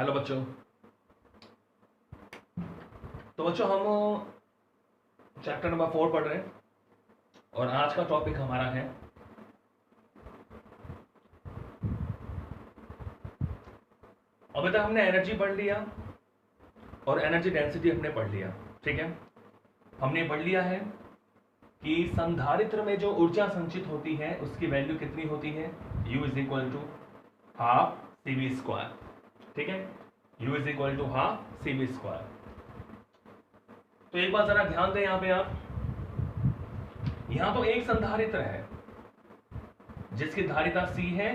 Hello बच्चों। तो बच्चों हम चैप्टर नंबर 4 पढ़ रहे हैं और आज का टॉपिक हमारा है अभी तक हमने एनर्जी पढ़ लिया और एनर्जी डेंसिटी हमने पढ़ लिया। ठीक है, हमने पढ़ लिया है कि संधारित्र में जो ऊर्जा संचित होती है उसकी वैल्यू कितनी होती है, U is equal to half CV square. ठीक है, U is equal to half CV square. तो एक बात जरा ध्यान दें, यहां पे आप यहां तो एक संधारित्र है जिसकी धारिता C है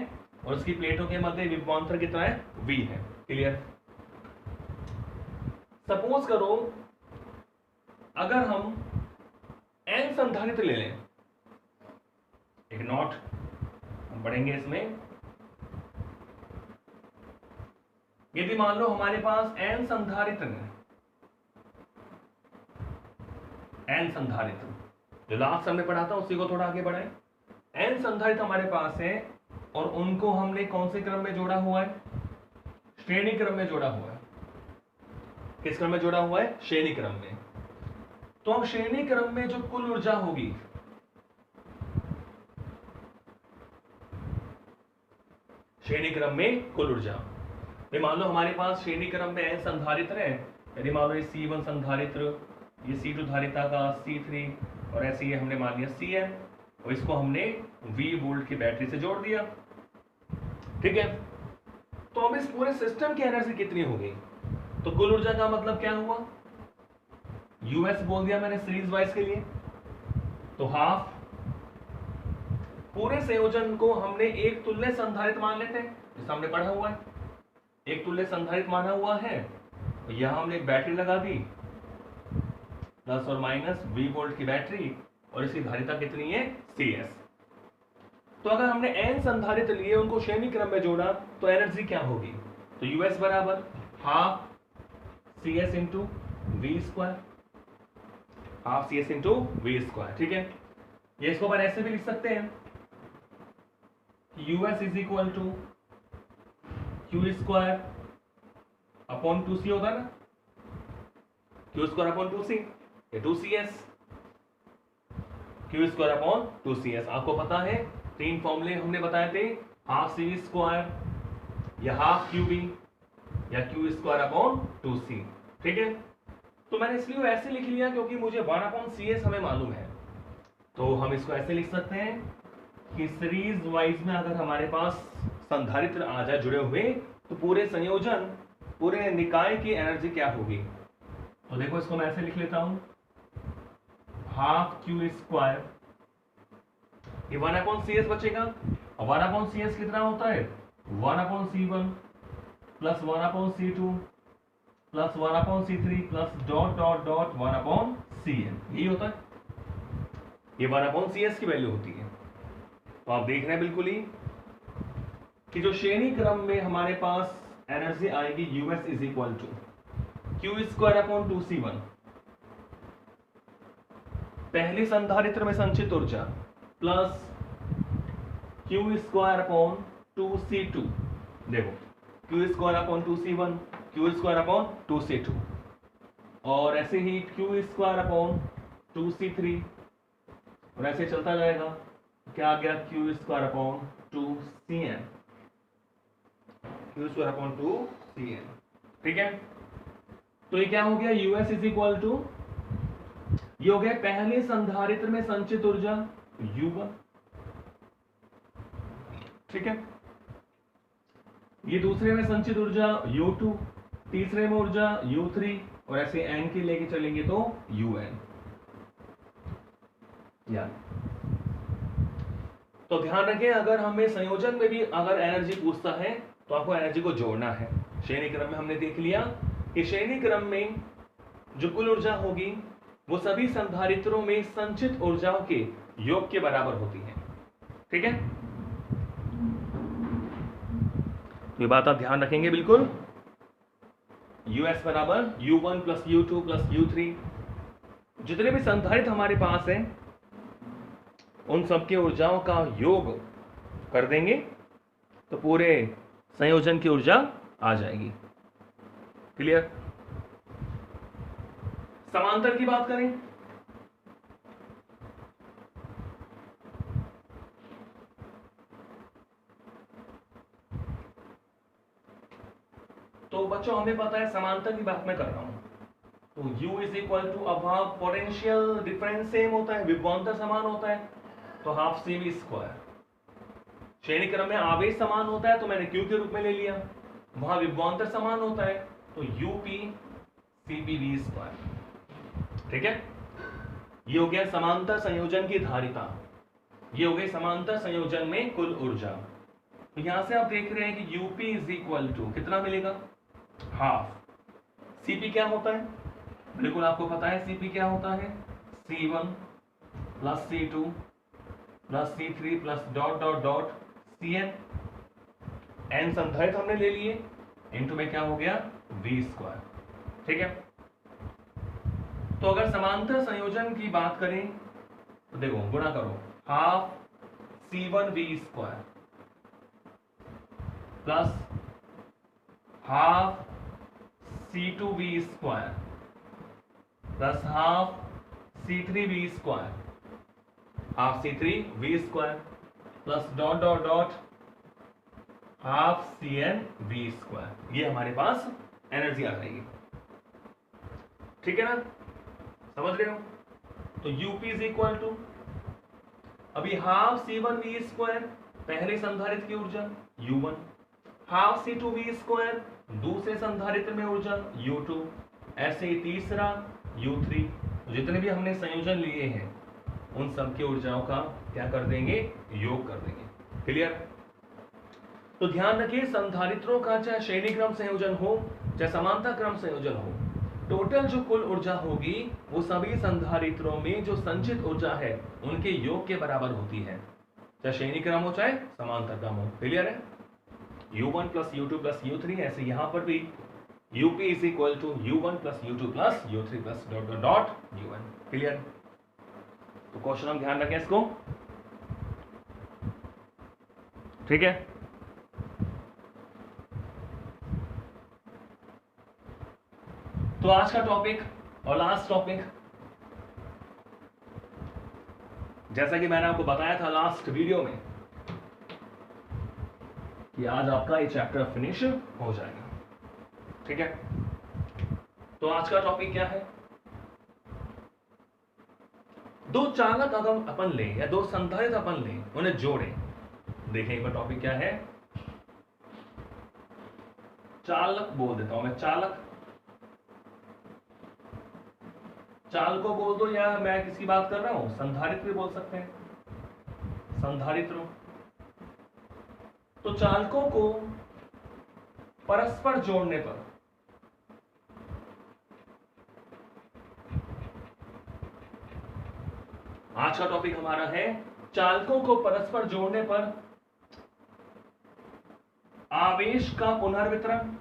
और उसकी प्लेटों के मध्य विभवांतर कितना है, V है। क्लियर? सपोज करो अगर हम N संधारित्र ले लें, एक नोट हम पढ़ेंगे इसमें। यदि मान लो हमारे पास N संधारित्र है, N संधारित्र जो लास्ट समय पढ़ा था उसी को थोड़ा आगे बढ़ाएं। N संधारित्र हमारे पास है और उनको हमने कौन से क्रम में जोड़ा हुआ है, श्रेणी क्रम में जोड़ा हुआ है। किस क्रम में जोड़ा हुआ है, श्रेणी क्रम में। तो अब श्रेणी क्रम में जो कुल ऊर्जा होगी श्रेणी क्रम में कुल ऊर्जा, मान लो हमारे पास श्रेणी क्रम में N संधारित्र है। यदि मान लो ये C1 संधारित्र, ये C2 धारिता का C3 और ऐसे ही हमने मान लिया Cn और इसको हमने V वोल्ट की बैटरी से जोड़ दिया। ठीक है, तो अब इस पूरे सिस्टम की एनर्जी कितनी होगी, तो कुल ऊर्जा का मतलब क्या हुआ, US बोल दिया मैंने सीरीज वाइज के लिए। तो हाफ, पूरे संयोजन को हमने एक तुल्य संधारित्र मान लेते हैं, जैसा हमने पढ़ा हुआ है। एक तुल्य संधारित्र माना हुआ है, यहां हमने एक बैटरी लगा दी, प्लस और माइनस V वोल्ट की बैटरी, और इसकी धारिता कितनी है, CS। तो अगर हमने N संधारित्र लिए, उनको श्रेणी क्रम में जोड़ा, तो एनर्जी क्या होगी, तो US बराबर half CS into V square, half CS into V square. ठीक है, ये इसको अपन ऐसे भी लिख सकते हैं, US is equal to Q square upon 2C होता है ना, Q स्क्वायर अपॉन 2C, ये 2CS, Q square upon 2CS। आपको पता है 3 फॉर्मूले हमने बताए थे, हाफ CV स्क्वायर या हाफ QV या Q स्क्वायर अपॉन 2C। ठीक है, तो मैंने इसलिए ऐसे लिख लिया क्योंकि मुझे 1 अपॉन CS हमें मालूम है। तो हम इसको ऐसे लिख सकते हैं कि सीरीज वाइज में अगर हमारे पास संधारित्र आ जाए जुड़े हुए, तो पूरे संयोजन, पूरे निकाय की एनर्जी क्या होगी। तो देखो इसको मैं ऐसे लिख लेता हूं, हाफ Q स्क्वायर, ये 1 अपॉन CS बचेगा, और 1 अपॉन CS कितना होता है, 1 upon C1 plus 1 upon C2 plus 1 upon C3 plus dot dot dot 1 upon Cn, यही होता है। ये 1 अपॉन CS की वैल्यू होती है। तो आप देख रहे हैं बिल्कुल ही कि जो श्रेणी क्रम में हमारे पास एनर्जी आएगी, US is equal to Q square upon 2C1, पहले संधारित्र में संचित ऊर्जा, plus Q square upon 2C2, देखो Q square upon 2C1, Q square upon 2C2, और ऐसे ही Q स्क्वायर अपॉन 2C3, और ऐसे चलता जाएगा। क्या आ गया, Q square upon 2Cn, Q square upon 2Cn। ठीक है, तो ये क्या हो गया, US इज इक्वल टू, ये हो गया पहले संधारित्र में संचित ऊर्जा U1। ठीक है, ये दूसरे में संचित ऊर्जा U2, तीसरे में ऊर्जा U3, और ऐसे N के लेके चलेंगे तो UN। या तो ध्यान रखें, अगर हमें संयोजन में भी अगर एनर्जी पूछता है तो आपको एनर्जी को जोड़ना है। श्रेणी क्रम में हमने देख लिया कि श्रेणी क्रम में जो कुल ऊर्जा होगी वो सभी संधारित्रों में संचित ऊर्जाओं के योग के बराबर होती है। ठीक है, तो ये बात आप ध्यान रखेंगे बिल्कुल। US बराबर U1 plus U2 plus U3, जितने भी संधारित्र हमारे पास हैं उन सबके ऊर्जाओं का योग कर देंगे तो पूरे संयोजन की ऊर्जा आ जाएगी। क्लियर? समांतर की बात करें, तो बच्चों हमें पता है समांतर की बात मैं कर रहा हूं, तो U इज इक्वल टू, अब वहां पोटेंशियल डिफरेंस सेम होता है, विभवांतर समान होता है, तो हाफ CV स्क्वायर। श्रेणी क्रम में आवेश समान होता है तो मैंने Q के रूप में ले लिया, वहां विभवांतर समान होता है तो UP CPV स्क्वायर। ठीक है, ये हो गया समांतर संयोजन की धारिता, ये हो गई समांतर संयोजन में कुल ऊर्जा। तो यहां से आप देख रहे हैं कि UP इज इक्वल टू कितना मिलेगा, हाफ। CP क्या होता है, बिल्कुल आपको पता है CP क्या होता है, C1 plus C2 plus C3 plus dot dot dot CN, N संधारित्र हमने ले लिए, इनटू में क्या हो गया V स्क्वायर। ठीक है, तो अगर समांतर संयोजन की बात करें तो देखो गुणा करो, half C1V square plus half C2V square plus half C3V square, half C3V square plus dot dot dot half CNV square, ये हमारे पास एनर्जी आ जाएगी। ठीक है ना, समझ रहे हो? तो UP इज इक्वल टू, अभी हाफ C1V स्क्वायर पहले संधारित्र की ऊर्जा U1, हाफ C2V स्क्वायर दूसरे संधारित्र में ऊर्जा U2, ऐसे ही तीसरा U3, जितने भी हमने संयोजन लिए हैं उन सब की ऊर्जाओं का क्या कर देंगे, योग कर देंगे। क्लियर? तो ध्यान रखिए, संधारित्रों का चाहे श्रेणी क्रम संयोजन हो चाहे समांतर क्रम संयोजन हो, टोटल जो कुल ऊर्जा होगी वो सभी संधारित्रों में जो संचित ऊर्जा है उनके योग के बराबर होती है, चाहे श्रेणी क्रम हो चाहे समांतर क्रम हो। क्लियर है? U1 plus U2 plus U3, ऐसे यहां पर भी UP is equal to U1 plus U2 plus U3 plus dot dot dot U1। Clear? तो क्वेश्चन हम ध्यान रखें इसको। ठीक है, तो आज का टॉपिक और लास्ट टॉपिक, जैसा कि मैंने आपको बताया था लास्ट वीडियो में कि आज आपका ये चैप्टर फिनिश हो जाएगा। ठीक है, तो आज का टॉपिक क्या है, दो चालक अगर अपन लें या दो संधारित्र अपन लें, उन्हें जोड़ें। देखें एक बार टॉपिक क्या है, चालक बोल देता हूं मैं, चालक, चाल को बोल दो, या मैं किसकी बात कर रहा हूं, संधारित्र भी बोल सकते हैं, संधारित्रों। तो चालकों को परस्पर जोड़ने पर आज का टॉपिक हमारा है, चालकों को परस्पर जोड़ने पर आवेश का पुनर्वितरण,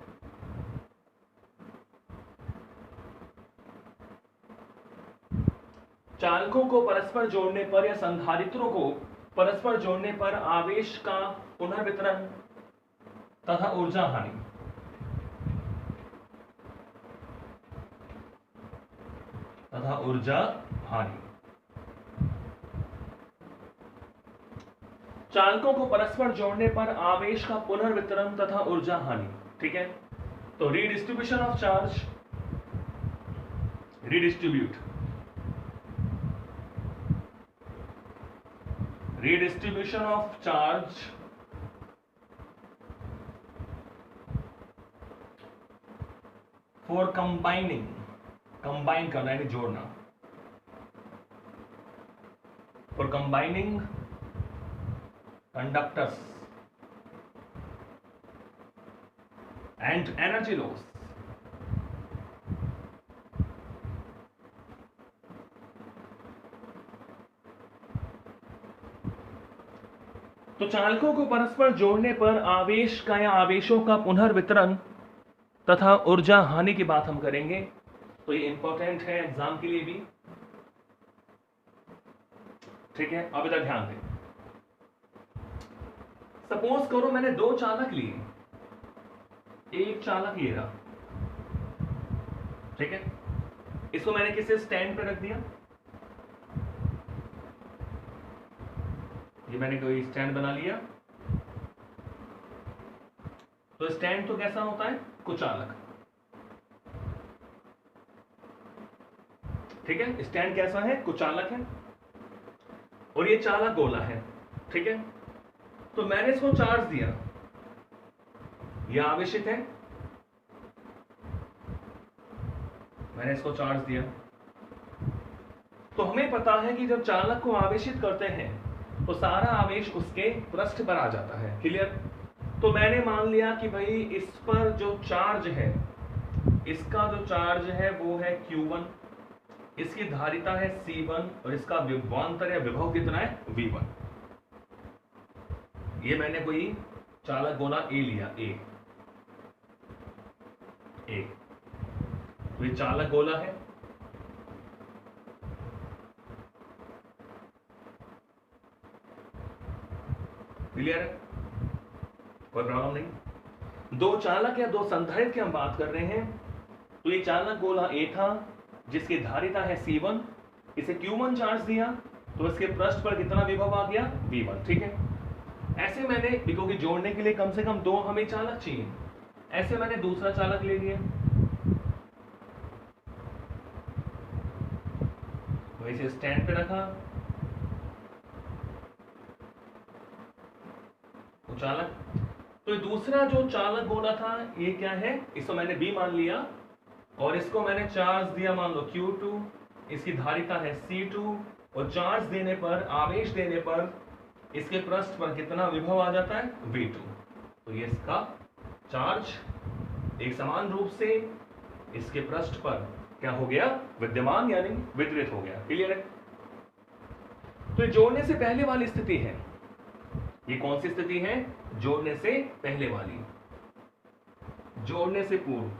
चालकों को परस्पर जोड़ने पर या संधारित्रों को परस्पर जोड़ने पर आवेश का पुनर्वितरण तथा ऊर्जा हानि। तथा ऊर्जा हानि, चालकों को परस्पर जोड़ने पर आवेश का पुनर्वितरण तथा ऊर्जा हानि। ठीक है, तो redistribution of charge, redistribution of charge for combining, combine करना यानी जोड़ना, for combining conductors and energy loss। तो चालकों को परस्पर जोड़ने पर आवेश का या आवेशों का पुनर्वितरण तथा ऊर्जा हानि की बात हम करेंगे। तो ये इंपॉर्टेंट है एग्जाम के लिए भी। ठीक है, अब इधर ध्यान दें, सपोज करो मैंने दो चालक लिए, एक चालक ये रहा ठीक है, इसको मैंने किसी स्टैंड पे रख दिया, ये मैंने कोई स्टैंड बना लिया। तो स्टैंड तो कैसा होता है, कुचालक। ठीक है, स्टैंड कैसा है, कुचालक है, और ये चालक गोला है। ठीक है, तो मैंने इसको चार्ज दिया, यह आवेशित है, मैंने इसको चार्ज दिया। तो हमें पता है कि जब चालक को आवेशित करते हैं तो सारा आवेश उसके पृष्ठ पर आ जाता है। क्लियर। तो मैंने मान लिया कि भाई इस पर जो चार्ज है, इसका जो चार्ज है वो है Q1, इसकी धारिता है C1 और इसका विभवांतर या विभव कितना है V1। ये मैंने कोई चालक गोला A लिया, A तो ये चालक गोला है। क्लियर है, कोई प्रॉब्लम नहीं। दो चालक या दो संधारित्र की हम बात कर रहे हैं। तो ये चालक गोला A था जिसकी धारिता है C1, इसे Q1 चार्ज दिया तो इसके पृष्ठ पर कितना विभव आ गया, V1। ठीक है, ऐसे मैंने, क्योंकि जोड़ने के लिए कम से कम दो हमें चालक चाहिए, ऐसे मैंने दूसरा चालक ले लिया, तो इसे स्टैंड पे रखा, तो चालक। तो दूसरा जो चालक गोला था ये क्या है, इसको मैंने B मान लिया और इसको मैंने चार्ज दिया मान लो Q2, इसकी धारिता है C2 और चार्ज देने पर, आवेश देने पर इसके पृष्ठ पर कितना विभव आ जाता है, V2। तो ये इसका चार्ज एक समान रूप से इसके पृष्ठ पर क्या हो गया, विद्यमान यानी वितरित हो गया। क्लियर है। तो जोड़ने से पहले वाली स्थिति है, ये कौन सी स्थिति है, जोड़ने से पहले वाली, जोड़ने से पूर्व।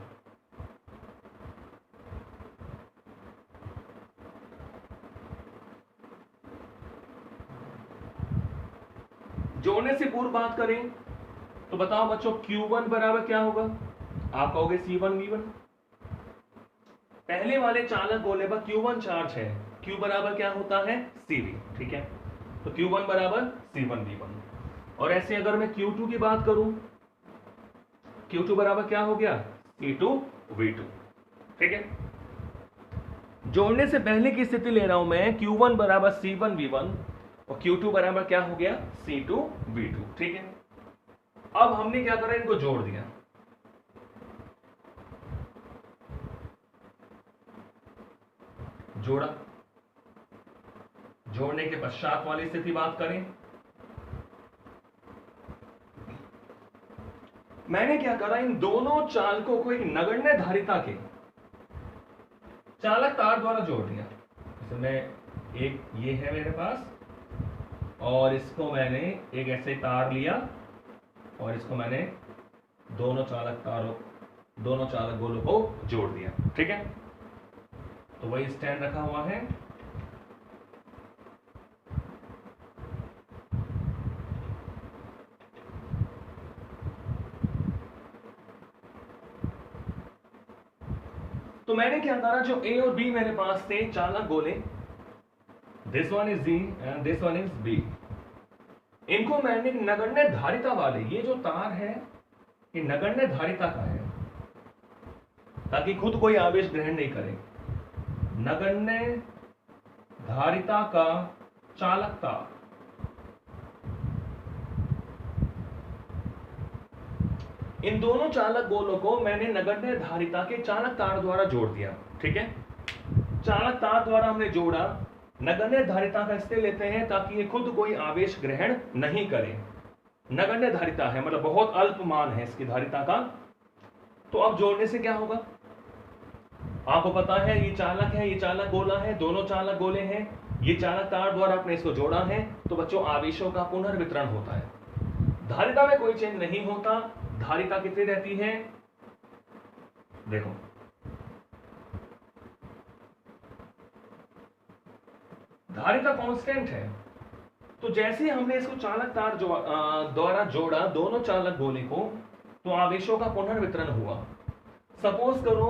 जोड़ने से पूर्व बात करें तो बताओ बच्चों Q1 बराबर क्या होगा, आप कहोगे C1 V1। पहले वाले चालक गोले पर Q1 चार्ज है, Q बराबर क्या होता है, CV। ठीक है, तो Q1 बराबर C1 V1। और ऐसे अगर मैं Q2 की बात करूं, Q2 बराबर क्या हो गया, C2 V2। ठीक है, जोड़ने से पहले की स्थिति ले रहा हूं मैं, Q1 बराबर C1 V1 और Q2 बराबर क्या हो गया, C2 V2। ठीक है, अब हमने क्या करा, इनको जोड़ दिया। जोड़ा, जोड़ने के पश्चात वाली स्थिति बात करें, मैंने क्या करा, इन दोनों चालकों को एक नगण्य धारिता के चालक तार द्वारा जोड़ दिया। इसमें एक ये है मेरे पास और इसको मैंने एक ऐसे तार लिया और इसको मैंने दोनों चालक गोलों को जोड़ दिया। ठीक है, तो वही स्टैंड रखा हुआ है। तो मैंने क्या करा, जो A और B मेरे पास थे चालक गोले, this one is D and this one is B, इनको मैंने नगण्य धारिता वाले, ये जो तार है ये नगण्य धारिता का है ताकि खुद कोई आवेश ग्रहण नहीं करे, नगण्य धारिता का चालक तार। इन दोनों चालक गोलों को मैंने नगण्य धारिता के चालक तार द्वारा जोड़ दिया। ठीक है, चालक तार द्वारा हमने जोड़ा, नगण्य धारिता का इसलिए लेते हैं ताकि ये खुद कोई आवेश ग्रहण नहीं करे, नगण्य धारिता है मतलब बहुत अल्प मान है इसकी धारिता का। तो अब जोड़ने से क्या होगा, आपको पता है ये चालक है, ये चालक गोला है, दोनों चालक गोले हैं, ये चालक तार द्वारा आपने इसको जोड़ा है, तो बच्चों आवेशों का पुनर्वितरण होता है, धारिता में कोई चेंज नहीं होता। धारिता कितनी रहती है, देखो धारिता कांस्टेंट है। तो जैसे हमने इसको चालक तार द्वारा जोड़ा दोनों चालक गोले को, तो आवेशों का पुनर्वितरण हुआ। सपोज करो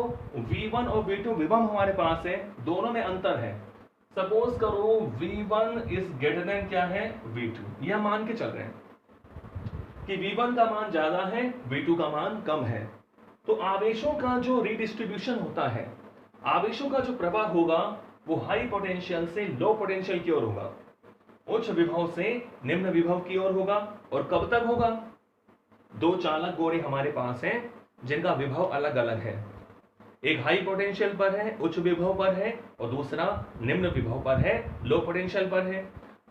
V1 और V2 विभव हमारे पास है, दोनों में अंतर है। सपोज करो V1 इज ग्रेटर देन क्या है V2, यह मान के चल रहे हैं कि V1 का मान ज्यादा है, V2 का मान कम है। तो आवेशों का जो रिडिस्ट्रीब्यूशन होता है, आवेशों का जो प्रवाह होगा वो हाई पोटेंशियल से लो पोटेंशियल की ओर होगा, उच्च विभव से निम्न विभव की ओर होगा। और कब तक होगा? दो चालक गोले हमारे पास हैं जिनका विभव अलग अलग है, एक हाई पोटेंशियल पर है, उच्च विभव पर है, और दूसरा निम्न विभव पर है, लो पोटेंशियल पर है।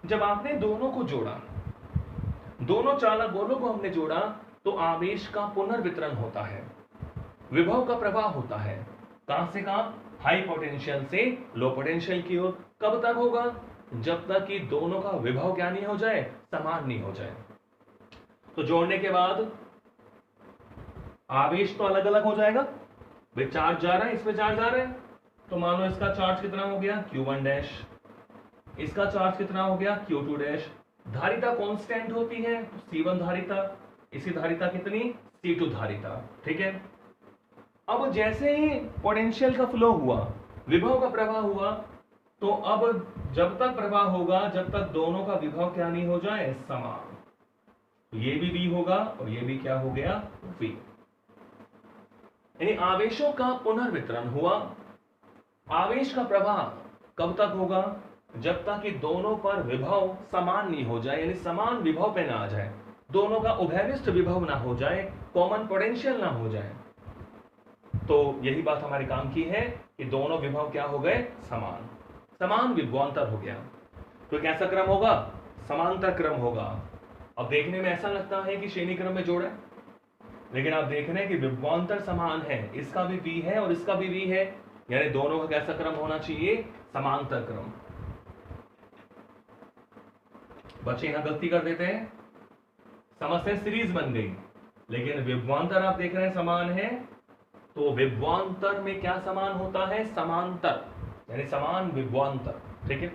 जब आपने दोनों को जोड़ा, दोनों चालक गोलों को हमने जोड़ा, तो आवेश का पुनर्वितरण होता है, विभव का प्रवाह होता है। कहां से कहां? हाई पोटेंशियल से लो पोटेंशियल की ओर। कब तक होगा? जब तक कि दोनों का विभव क्या नहीं हो जाए, समान नहीं हो जाए। तो जोड़ने के बाद आवेश तो अलग अलग हो जाएगा, भाई चार्ज जा रहा है, इसमें चार्ज आ रहा है, तो मान लो इसका चार्ज कितना हो गया Q1 डैश, इसका चार्ज कितना हो गया Q2 डैश। धारिता कांस्टेंट होती है, C1 धारिता, इसी धारिता कितनी C2 धारिता, ठीक है। अब जैसे ही पोटेंशियल का फ्लो हुआ, विभव का प्रवाह हुआ, तो अब जब तक प्रवाह होगा जब तक दोनों का विभव क्या नहीं हो जाए, समान। ये भी V होगा और ये भी क्या हो गया, V। यानी आवेशों का पुनर्वितरण हुआ। आवेश का प्रवाह कब तक होगा? जब तक कि दोनों पर विभव समान नहीं हो जाए, यानी समान विभव पे ना आ जाए, दोनों का उभयनिष्ठ विभव ना हो जाए, कॉमन पोटेंशियल ना हो जाए। तो यही बात हमारे काम की है कि दोनों विभव क्या हो गए, समान, समान विभवांतर हो गया। तो कैसा क्रम होगा? समांतर क्रम होगा। अब देखने में ऐसा लगता है कि श्रेणी क्रम में जोड़ा है, लेकिन आप देख रहे हैं कि विभवांतर समान है, इसका भी V है और इसका भी V है, यानी दोनों का कैसा क्रम होना चाहिए, समांतर क्रम। बच्चे यहां गलती कर देते हैं, समस्या सीरीज बन गई, लेकिन विभवांतर आप देख रहे हैं समान है, तो विभवांतर में क्या समान होता है, समांतर, यानी समान विभवांतर, ठीक है।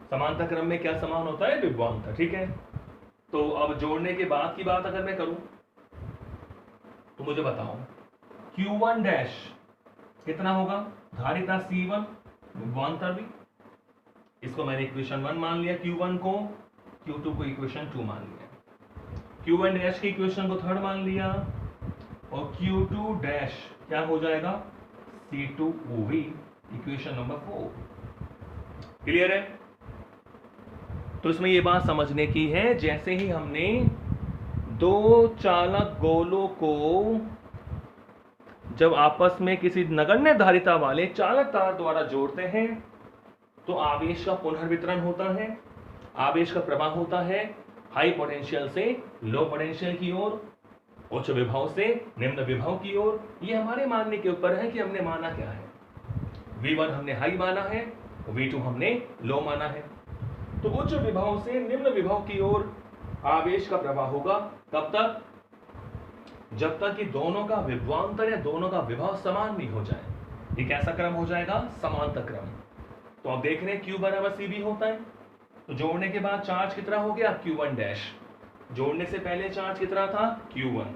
समांतर क्रम में क्या समान होता है, विभवांतर, ठीक है। तो अब जोड़ने के बाद की बात अगर मैं करूं तो मुझे बताओ Q1 डैश कितना होगा, धारिता C1, विभवांतर भी, इसको मैंने इक्वेशन 1 मान लिया Q1 को, Q2 को इक्वेशन 2 मान लिया, Q1 डैश की इक्वेशन को थर्ड मान लिया, और Q2 डैश क्या हो जाएगा, C2OV, इक्वेशन नंबर 4। क्लियर है? तो इसमें ये बात समझने की है, जैसे ही हमने दो चालक गोलों को जब आपस में किसी नगण्य धारिता वाले चालक तार द्वारा जोड़ते हैं, तो आवेश का पुनर्वितरण होता है, आवेश का प्रवाह होता है हाई पोटेंशियल से लो पोटेंशियल की ओर, उच्च विभव से निम्न विभव की ओर। ये हमारे मानने के ऊपर है कि हमने माना क्या है। V1 हमने हाई माना है, V2 हमने लो माना है। तो उच्च विभव से निम्न विभव की ओर आवेश का प्रवाह होगा, कब तक? जब तक कि दोनों का विभवांतर या दोनों का विभव समान नहीं हो जाए। ये कैसा क्रम हो जाएगा, समांतर क्रम। तो आप देख रहे हैं Q बराबर CB होता है, तो जोड़ने के बाद चार्ज कितना हो गया, Q1 डैश, जोड़ने से पहले चार्ज कितना था, Q1,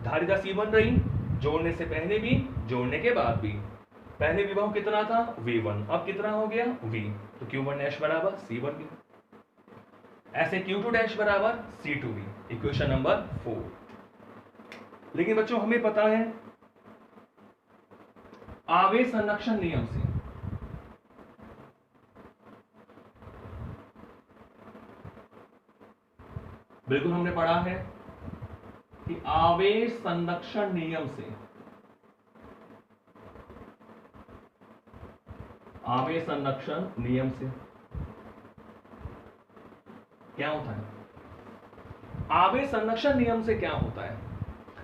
धारिता C1 रही, जोड़ने से पहले भी जोड़ने के बाद भी। पहले विभव कितना था, V1, अब कितना हो गया, V, तो Q1 डैश बराबर C1 भी, ऐसे Q2 डैश बराबर C2 भी, इक्वेशन नंबर 4। लेकिन बच्चों हमें पता है आवेश संरक्षण नियम से बिल्कुल हमने पढ़ा है कि आवेश संरक्षण नियम से, आवेश संरक्षण नियम से क्या होता है, आवेश संरक्षण नियम से क्या होता है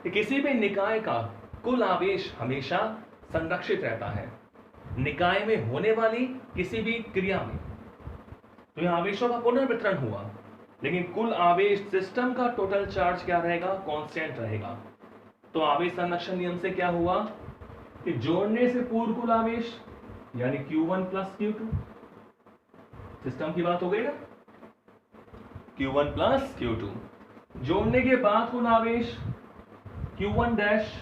कि किसी भी निकाय का कुल आवेश हमेशा संरक्षित रहता है निकाय में होने वाली किसी भी क्रिया में। तो यह आवेशों का पुनर्वितरण हुआ, लेकिन कुल आवेश सिस्टम का टोटल चार्ज क्या रहेगा, कांस्टेंट रहेगा। तो आवेश संरक्षण नियम से क्या हुआ कि जोड़ने से पूर्व कुल आवेश यानी Q1 प्लस Q2, सिस्टम की बात हो गई ना, Q1 प्लस Q2, जोड़ने के बाद कुल आवेश Q1 dash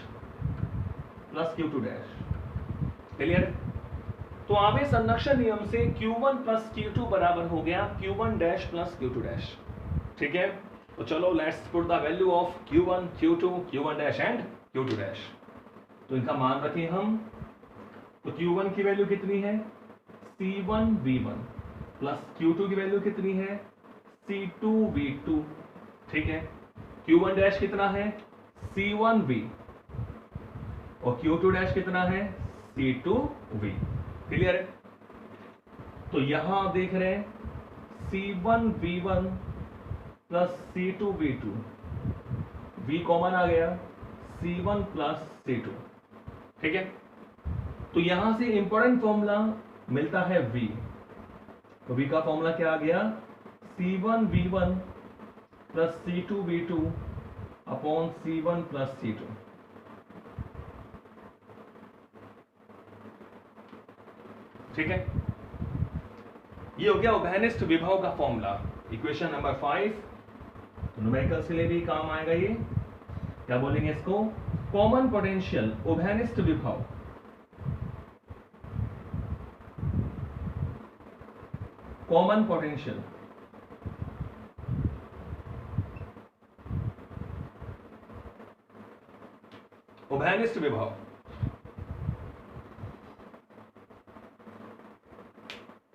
plus Q2 dash. Clear? तो आवेश संरक्षण नियम से Q1 प्लस Q2 बराबर हो गया Q1 dash plus Q2 dash. ठीक है, तो चलो let's put the value of Q1, Q2, Q1 dash and Q2 dash. तो इनका मान रखें हम। तो Q1 की वैल्यू कितनी है? C1V1 प्लस Q2 की वैल्यू कितनी है? C2V2। ठीक है, Q1 डैश कितना है? C1V और Q2 डैश कितना है? C2V। क्लियर है? तो यहां आप देख रहे हैं C1V1 plus C2V2, V common आ गया, C1 प्लस C2। ठीक है, तो यहां से इंपॉर्टेंट फॉर्मूला मिलता है V। तो V का फॉर्मूला क्या आ गया? C1V1 plus C2V2 upon C1 plus C2। ठीक है, ये हो गया उभयनिष्ठ विभव का फॉर्मूला, इक्वेशन नंबर 5। तो न्यूमेरिकल्स के लिए भी काम आएगा ये। क्या बोलेंगे इसको? कॉमन पोटेंशियल उभयनिष्ठ विभव। कॉमन पोटेंशियल उभयनिष्ठ विभव।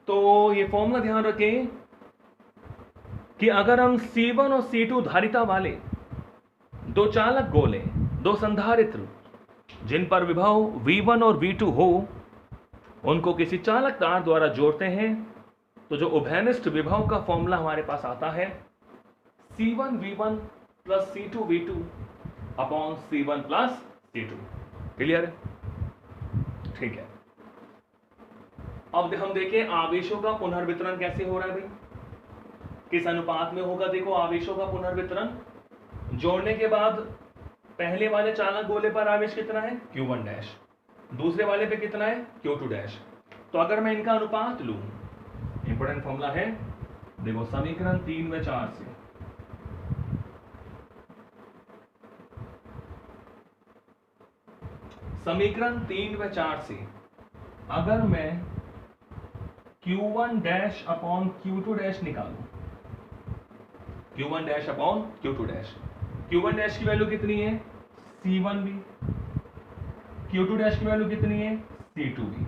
तो ये फॉर्मूला ध्यान रखें कि अगर हम C1 और C2 धारिता वाले दो चालक गोले, दो संधारित्र जिन पर विभव V1 और V2 हो, उनको किसी चालक तार द्वारा जोड़ते हैं, तो जो उभयनिष्ठ विभव का फॉर्मूला हमारे पास आता है C1V1 plus C2V2 upon C1 plus C2। Clear है? ठीक है, अब हम देखें आवेशों का पुनर्वितरण कैसे हो रहा है भाई, किस अनुपात में होगा। देखो आवेशों का पुनर्वितरण जोड़ने के बाद पहले वाले चालक गोले पर आवेश कितना है? Q1 डैश, दूसरे वाले पे कितना है? Q2 dash. तो अगर मैं इनका अनुपात लूं, इंपॉर्टेंट फॉर्मूला है, देखो समीकरण 3 व 4 से। समीकरण 3 व 4 से अगर मैं Q1 dash upon Q2 dash निकालूं, Q1 dash upon Q2 dash, Q1 dash की वैल्यू कितनी है? C1V, Q2 डैश की वैल्यू कितनी है? C2V।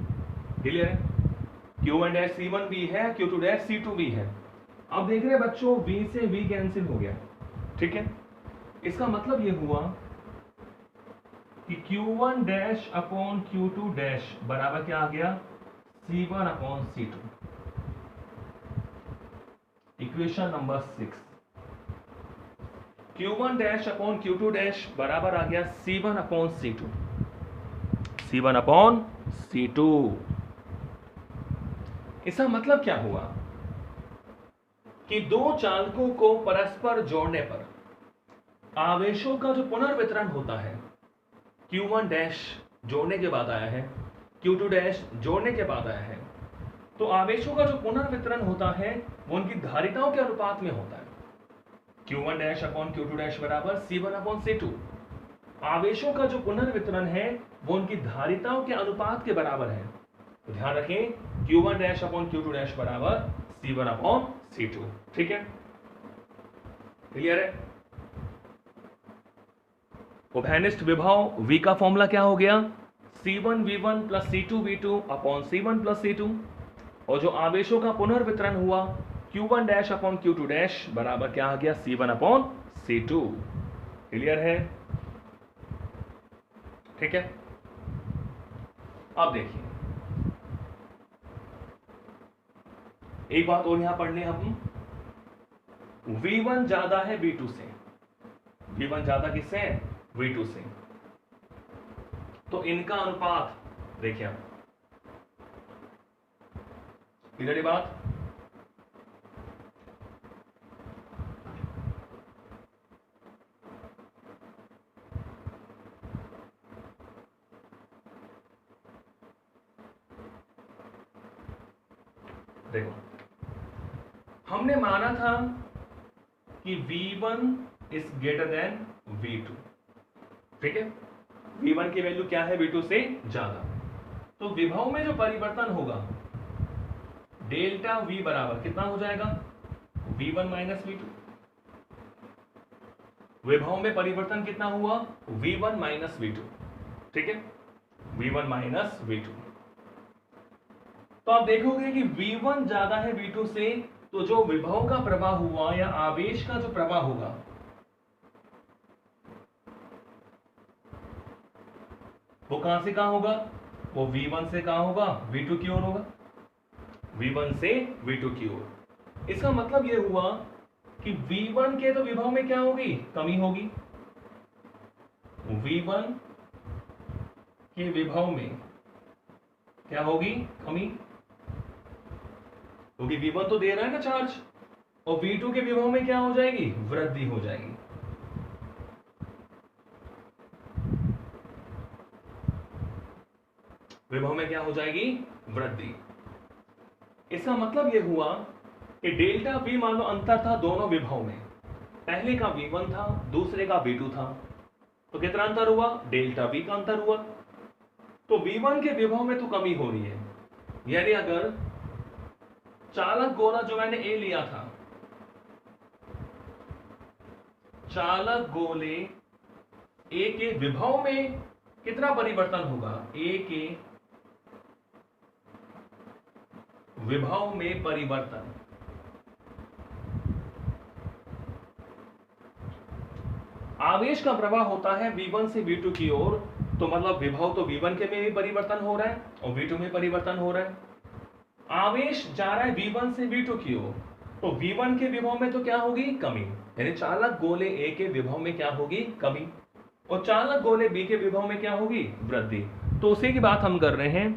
क्लियर है? Q1 डैश C1V है, Q2 डैश C2V है। अब देख रहे हैं बच्चों, V से V कैंसिल हो गया। ठीक है, इसका मतलब ये हुआ कि Q1 dash upon Q2 dash बराबर क्या आ गया? C1 upon C2। Equation number 6, Q1 dash upon Q2 dash बराबर आ गया C1 upon C2। C1 upon C2। इसका मतलब क्या हुआ कि दो चालकों को परस्पर जोड़ने पर आवेशों का जो पुनर्वितरण होता है, Q1 डैश जोड़ने के बाद आया है, Q2 डैश जोड़ने के बाद आया है, तो आवेशों का जो पुनर्वितरण होता है वो उनकी धारिताओं के अनुपात में होता है। Q1 dash upon Q2 dash बराबर C1 अपॉन C2। आवेशों का जो पुनर्वितरण है वो उनकी धारिताओं के अनुपात के बराबर है। तो ध्यान रखें, Q1 dash upon Q2 dash बराबर C1 अपॉन C2। ठीक है, क्लियर है? उभयनिष्ठ विभव V का फॉर्मूला क्या हो गया? C1V1 plus C2V2 upon C1 plus C2। और जो आवेशों का पुनर्वितरण हुआ Q1 dash upon Q2 dash बराबर क्या आ गया? C1 upon C2। क्लियर है? ठीक है, अब देखिए एक बात और यहां पढ़ लें हम, V1 ज्यादा है V2 से। V1 ज्यादा किससे है? V2 से। तो इनका अनुपात देखिए आप, क्लियर है बात? देखो हमने माना था कि V1 is greater than V2। ठीक है, V1 की वैल्यू क्या है V2 से ज्यादा। तो विभव में जो परिवर्तन होगा डेल्टा V बराबर कितना हो जाएगा V1 माइनस V2। विभव में परिवर्तन कितना हुआ V1 माइनस V2, ठीक है, V1 माइनस V2। तो आप देखोगे कि V1 ज्यादा है V2 से, तो जो विभव का प्रवाह हुआ या आवेश का जो प्रवाह होगा वो कहां से कहां होगा, वो V1 से कहां होगा V2 की ओर होगा, V1 से V2 की ओर। इसका मतलब यह हुआ कि V1 के तो विभव में क्या होगी, कमी होगी। V1 के विभव में क्या होगी, कमी, क्योंकि V1 तो दे रहा है ना चार्ज, और V2 के विभव में क्या हो जाएगी, वृद्धि हो जाएगी। विभव में क्या हो जाएगी, वृद्धि। इसका मतलब यह हुआ कि डेल्टा V मान लो अंतर था दोनों विभव में, पहले का V1 था दूसरे का V2 था, तो कितना अंतर हुआ, डेल्टा V का अंतर हुआ। तो V1 के विभव में तो कमी हो रही है, यानी अगर चालक गोला जो मैंने A लिया था, चालक गोले A के विभव में कितना परिवर्तन होगा, A के विभव में परिवर्तन, आवेश का प्रवाह होता है V1 से V2 की ओर, तो मतलब विभव तो V1 के में भी परिवर्तन हो रहा है और V2 में परिवर्तन हो रहा है। आवेश जा रहा है V1 से V2 की ओर, तो V1 के विभव में तो क्या होगी, कमी, यानी चालक गोले A के विभव में क्या होगी, कमी, और चालक गोले B के विभव में क्या होगी, वृद्धि। तो उसी की बात हम कर रहे हैं,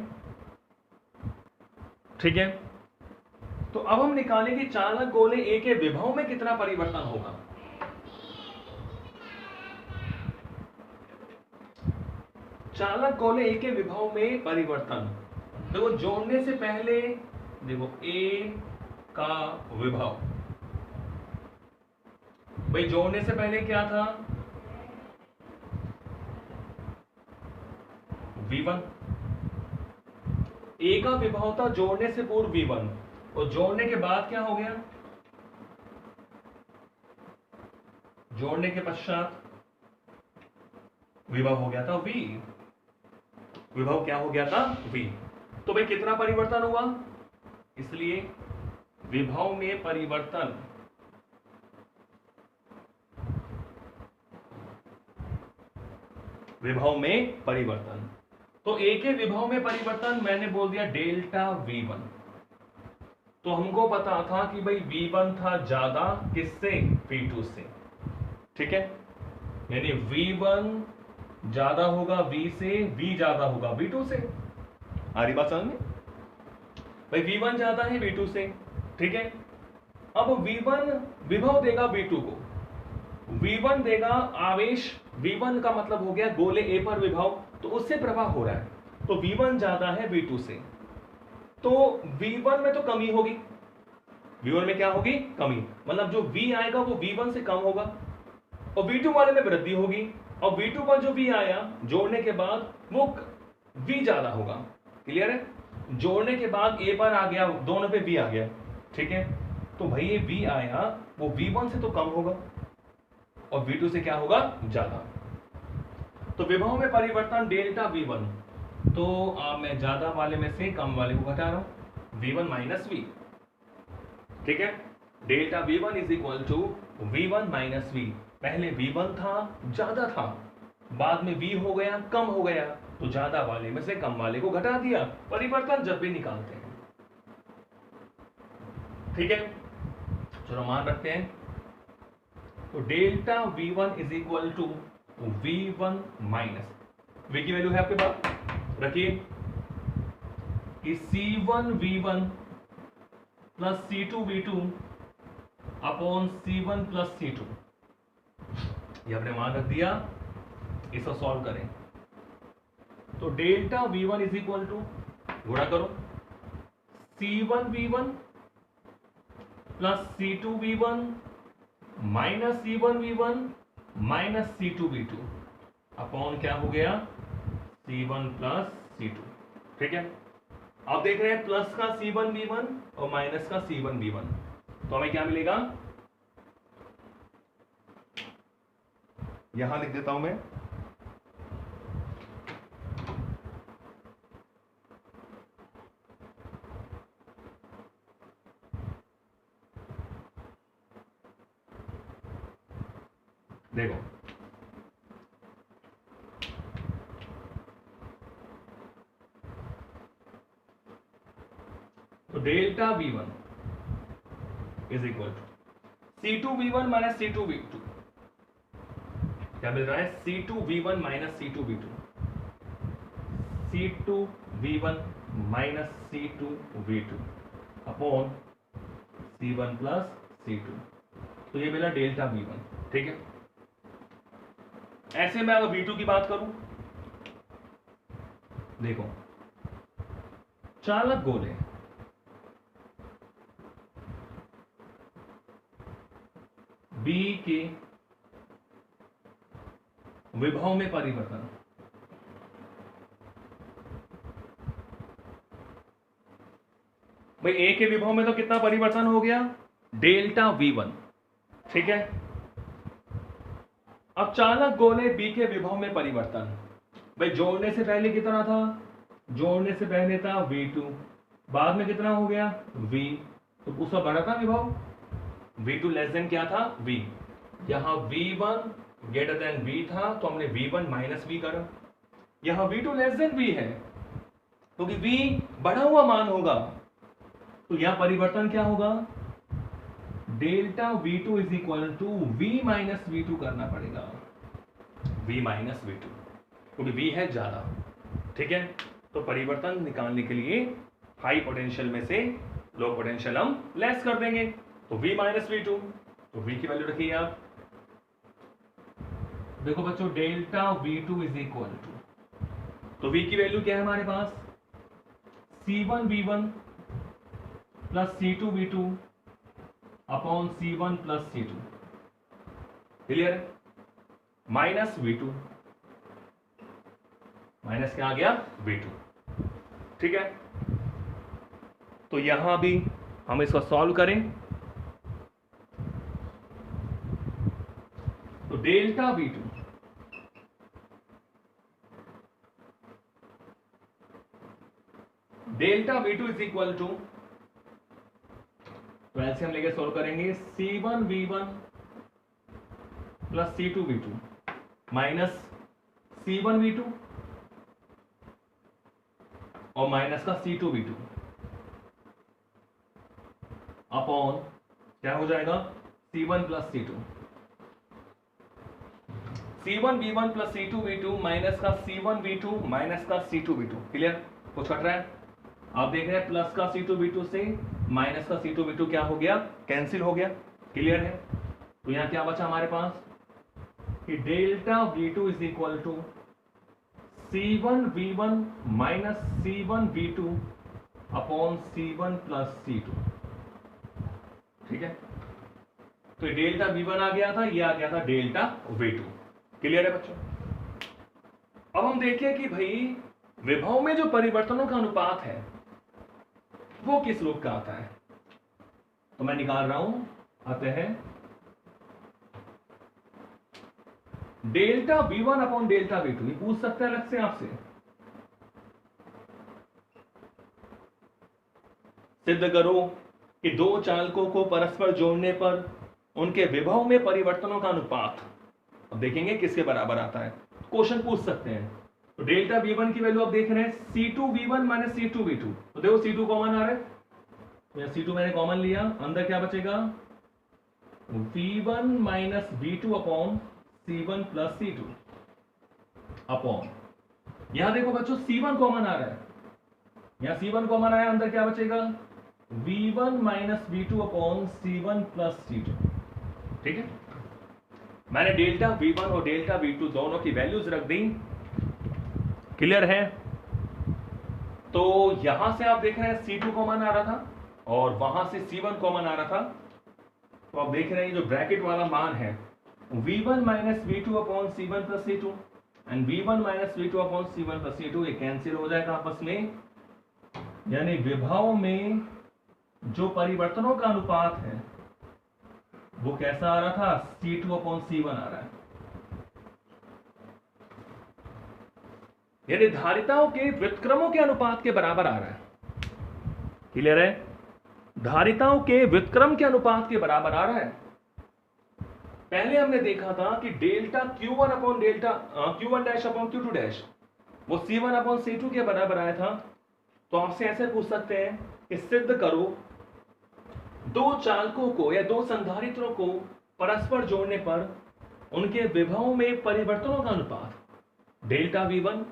ठीक है। तो अब हम निकालेंगे चालक गोले A के विभव में कितना परिवर्तन होगा। चालक गोले A के विभव में परिवर्तन, देखो जोड़ने से पहले देखो A का विभव, भाई जोड़ने से पहले क्या था, V1, A का विभव था जोड़ने से पूर्व V1, और जोड़ने के बाद क्या हो गया, जोड़ने के पश्चात विभव हो गया था V, विभव क्या हो गया था V। तो भाई कितना परिवर्तन हुआ, इसलिए विभव में परिवर्तन विभव में परिवर्तन, तो A के विभव में परिवर्तन मैंने बोल दिया डेल्टा V1। तो हमको पता था कि भाई V1 था ज्यादा किससे, V2 से, ठीक है, यानी V1 ज्यादा होगा V से, V ज्यादा होगा V2 से। आ रही बात समझ में, भाई V1 ज्यादा है V2 से, ठीक है। अब V1 विभव देगा V2 को, V1 देगा आवेश, V1 का मतलब हो गया गोले A पर विभव, तो उससे प्रवाह हो रहा है, तो V1 ज्यादा है V2 से, तो V1 में तो कमी होगी, V1 में क्या होगी, कमी, मतलब जो V आएगा वो V1 से कम होगा, और V2 वाले में वृद्धि होगी, और V2 पर जो V आया जोड़ने के बाद वो V ज्यादा होगा। क्लियर है, जोड़ने के बाद A पर आ गया, दोनों पे V आ गया, ठीक है। तो भाई ये V आया वो V1 से तो कम होगा और V2 से क्या होगा, ज्यादा। तो विभव में परिवर्तन डेल्टा V1, तो मैं ज्यादा वाले में से कम वाले को घटा रहा हूं, V1 माइनस V, ठीक है। Delta V1 is equal to V1 minus V। पहले V1 था ज्यादा था, बाद में V हो गया कम हो गया, तो ज्यादा वाले में से कम वाले को घटा दिया, परिवर्तन जब भी निकालते हैं, ठीक है। चलो मान रखते हैं, तो delta V1 is equal to V1 minus V की वैल्यू है आपके पास, रखिए कि C1 V1 plus C2 V2 upon C1 plus C2, ये हमने मान रख दिया। इसको सॉल्व करें तो delta V1 is equal to, गुणा करो C1 V1 plus C2 V1 minus C1 V1 minus C2 V2, upon क्या हो गया, C1 प्लस C2। ठीक है, अब देख रहे हैं प्लस का C1V1 और माइनस का C1V1, तो हमें क्या मिलेगा, यहां लिख देता हूं मैं, देखो तो delta V1 is equal to C2V1 minus C2V2, क्या मिल रहा है, C2V1 minus C2V2, C2V1 minus C2V2 upon C1 plus C2, तो ये मिला डेल्टा V1। ठीक है, ऐसे मैं अगर V2 की बात करूं, देखो चालक गोले B के विभव में परिवर्तन, भाई A के विभव में तो कितना परिवर्तन हो गया, डेल्टा V1। ठीक है, अब चालक गोले B के विभव में परिवर्तन, भाई जोड़ने से पहले कितना था, जोड़ने से पहले था V2, बाद में कितना हो गया V, तो उसका बड़ा था विभव, V2 लेस देन क्या था V, यहां V1 ग्रेटर देन V था तो हमने V1 माइनस V करा, यहां V2 लेस देन V है क्योंकि V बढ़ा हुआ मान होगा, तो यहां परिवर्तन क्या होगा, delta V2 is equal to V minus V2 करना पड़ेगा, V माइनस V2 क्योंकि V है ज्यादा। ठीक है, तो परिवर्तन निकालने के लिए हाई पोटेंशियल में से लो पोटेंशियल हम लेस कर देंगे, तो V माइनस V2, तो V की वैल्यू रखिए आप, देखो बच्चों delta V2 is equal to, तो V की वैल्यू क्या है हमारे पास, C1V1 plus C2V2 upon C1 plus C2, clear है, माइनस V2, माइनस क्या आ गया V2। ठीक है, तो यहां भी हम इसको सॉल्व करें, तो delta V2 is equal to, तो ऐसे हम लेके सॉल्व करेंगे, C1V1 plus C2V2 minus C1V2 और माइनस का C2V2 अपॉन क्या हो जाएगा C1 plus C2, C1V1 plus C2V2 minus का C1V2 माइनस का C2V2, क्लियर, कुछ कट रहा है, आप देख रहे हैं प्लस का C2V2 से माइनस का C2V2 क्या हो गया, कैंसिल हो गया, क्लियर है, तो यहां क्या बचा हमारे पास कि delta V2 is equal to C1V1 minus C1V2 upon C1 plus C2। ठीक है, तो डेल्टा V1 आ गया था, ये आ गया था डेल्टा V2, क्लियर है बच्चों। अब हम देखें कि भाई विभव में जो परिवर्तनों का अनुपात है वो किस रूप का आता है, तो मैं निकाल रहा हूं, आते हैं delta V1 upon delta V2, ये पूछ सकते हैं अलग से आपसे, सिद्ध करो कि दो चालकों को परस्पर जोड़ने पर उनके विभव में परिवर्तनों का अनुपात, अब देखेंगे किसके बराबर आता है, क्वेश्चन पूछ सकते हैं। तो डेल्टा V1 की वैल्यू आप देख रहे हैं C2V1 माइनस C2V2, तो देखो C2 कॉमन आ रहा है, तो C2 मैंने कॉमन लिया, अंदर क्या बचेगा V1 minus V2 upon C1 plus C2 upon, यहां देखो बच्चों C1 कॉमन आ रहा है, यहां C1 कॉमन आया, अंदर क्या बचेगा V1 minus V2 upon C1 plus C2। ठीक है, मैंने डेल्टा V1 और डेल्टा V2 दोनों की वैल्यूज रख दी, क्लियर है, तो यहां से आप देख रहे हैं C2 कॉमन आ रहा था और वहां से C1 कॉमन आ रहा था, तो आप देख रहे हैं जो ब्रैकेट वाला मान है V1 minus V2 upon C1 plus C2, and V1 minus V2 upon C1 plus C2 ये कैंसिल हो जाएगा आपस में, यानी विभव में जो परिवर्तनों का अनुपात है वो कैसा आ रहा था, C2 अपॉन C1 आ रहा है। यानी धारिताओं के व्युत्क्रमों के अनुपात के बराबर आ रहा है। क्लियर है? धारिताओं के व्युत्क्रम के अनुपात के बराबर आ रहा है। पहले हमने देखा था कि delta Q1 upon delta Q1 dash upon Q2 dash वो C1 अपॉन C2 के बराबर आया था। तो आपसे ऐसे पूछ सकते हैं कि सिद्ध करो दो चालकों को या दो संधारित्रों को परस्पर जोड़ने पर उनके विभव में परिवर्तनों का अनुपात, डेल्टा V1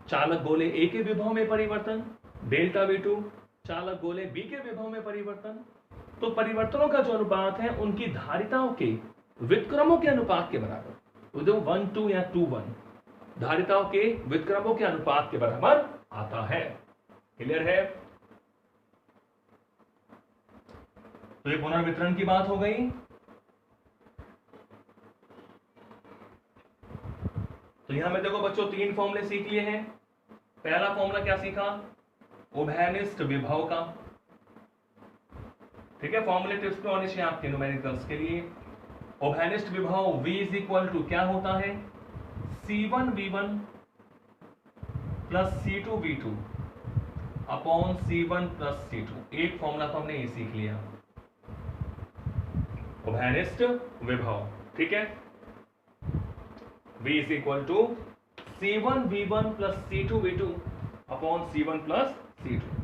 चालक गोले A के विभव में परिवर्तन, डेल्टा V2 चालक गोले B के विभव में परिवर्तन। तो परिवर्तनों का जो अनुपात है उनकी धारिताओं के व्युत्क्रमों के अनुपात के बराबर, जो 1:2 या 2:1 धारिताओं के व्युत्क्रमों के अनुपात के बराबर आता है। क्लियर है? तो ये पुनर्वितरण की बात हो गई। तो यहां में देखो बच्चों 3 फॉर्मूले सीख लिए हैं। पहला फॉर्मूला क्या सीखा, उभयनिष्ठ विभव का। ठीक है, फॉर्मूले टिप्स पे होने चाहिए आपके न्यूमेरिकल्स के लिए। उभयनिष्ठ विभव V इज इक्वल टू क्या होता है, C1V1 plus C2V2 upon C1 plus C2। एक फॉर्मूला तो हमने ये सीख लिया, उभयनिष्ठ विभव। ठीक है, V is equal to C1V1 plus C2V2 upon C1 plus C2।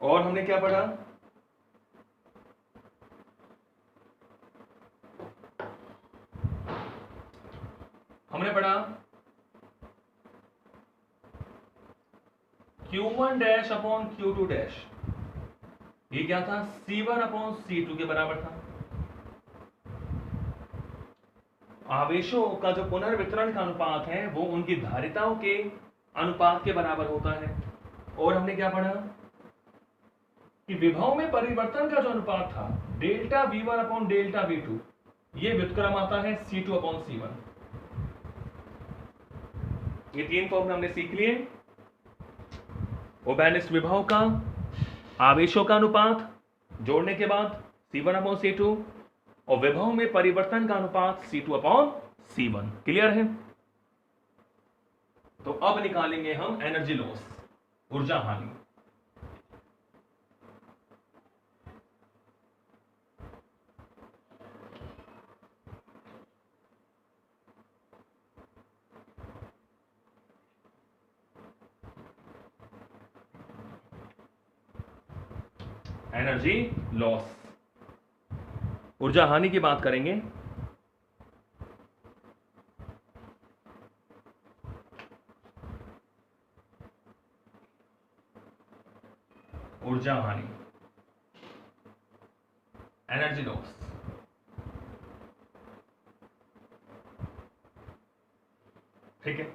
और हमने क्या पढ़ा, हमने पढ़ा Q1 dash upon Q2 dash ये क्या था, C1 अपॉन C2 के बराबर था। आवेशों का जो पुनर्वितरण का अनुपात है वो उनकी धारिताओं के अनुपात के बराबर होता है। और हमने क्या पढ़ा कि विभव में परिवर्तन का जो अनुपात था, delta V1 upon delta V2 ये व्युत्क्रम आता है C2 अपॉन C1। ये 3 फॉर्मूले हमने सीख लिए। उभयनिष्ठ विभव का आवेशों का अनुपात जोड़ने के बाद C1 अपॉन C2 और विभव में परिवर्तन का अनुपात C2 अपॉन C1। क्लियर है? तो अब निकालेंगे हम एनर्जी लॉस, ऊर्जा हानि। एनर्जी लॉस, ऊर्जा हानि की बात करेंगे। ऊर्जा हानि, एनर्जी लॉस। ठीक है,